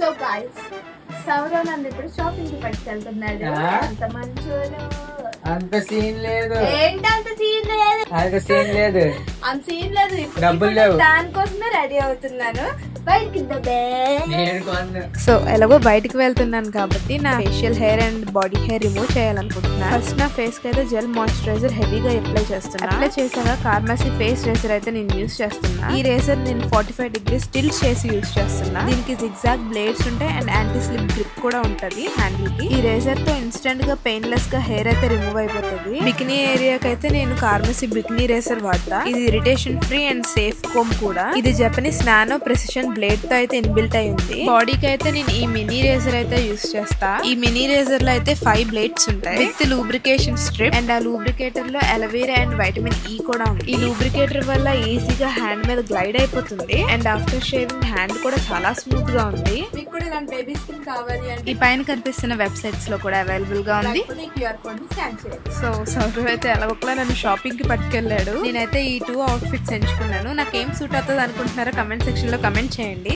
So guys Sourav నన్ను ఇప్పుడు shopping కి పట్టుకెళ్తున్నాడు. అంత మంచోడు. అంత సీన్ లేదు. ఏంటి అంత సీన్ లేదు? అంత సీన్ లేదు. అంత సీన్ లేదు. డబ్బులు లేవు. దానికోసమే రెడీ అవుతున్నాను. సో ఎలాగో బయటికి వెళ్తున్నాను కాబట్టి నా facial hair and body hair remove చేయాలనుకుంటున్నా. ఫస్ట్ నా ఫేస్ కి అయితే జెల్ మాయిశ్చరైజర్ హెవీగా అప్లై చేస్తున్నా. అప్లై చేశాక కార్మసీ ఫేస్ రేసర్ అయితే నేను యూస్ చేస్తున్నా. ఈ రేసర్ నేను 45 degrees స్టిల్ చేసి యూస్ చేస్తున్నా. దీనికి జిగ్జాగ్ బ్లేడ్స్ ఉంటాయి అండ్ యాంటీ స్లిప్ గ్రిప్ కూడా ఉంటది హ్యాండిల్ కి. ఈ రేసర్ తో ఇన్స్టెంట్ గా పెయిన్లెస్ గా హెయిర్ అయితే రిమూవ్ అయిపోతుంది. బికినీ ఏరియాకి అయితే నేను కార్మసీ బికినీ రేసర్ వాడతా. ఇది ఇరిటేషన్ ఫ్రీ అండ్ సేఫ్ కోమ్ కూడా. ఇది జపనీస్ నానో ప్రెసిషన్ బ్లేడ్ తో అయితే ఇన్బిల్ట్ అయి ఉంది. బాడీకి అయితే నేను ఈ మినీ రేజర్ అయితే యూస్ చేస్తా. ఈ మినీ రేజర్ లో అయితే 5 బ్లేడ్స్ ఉంటాయి విత్ లూబ్రికేషన్ స్ట్రిప్ అండ్ ఆ లూబ్రికేటర్ లో అలోవెరా అండ్ వైటమిన్ ఈ కూడా ఉంది. ఈ లూబ్రికేటర్ వల్ల ఈజీగా హ్యాండ్ మీద గ్లైడ్ అయిపోతుంది అండ్ ఆఫ్టర్ షేవింగ్ హ్యాండ్ కూడా చాలా స్మూత్ గా ఉంది. మీకు కూడా ఇలాంటి బేబీ స్కిన్ కావాలి అంటే ఈ పైన కనిపిస్తున్న వెబ్సైట్స్ లో కూడా అవైలబుల్ గా ఉంది. QR కోడ్ స్కాన్ చేయండి. సో సౌరవ్ అయితే ఎలాగోలా నన్ను షాపింగ్ కి పట్టుకెళ్ళాడు. నేనైతే ఈ 2 అవుట్ఫిట్స్ ఎంచుకున్నాను. నాకేం సూట్ అవుతుంది అనుకుంటున్నారో కమెంట్ సెక్షన్ లో కమెంట్ చేయండి.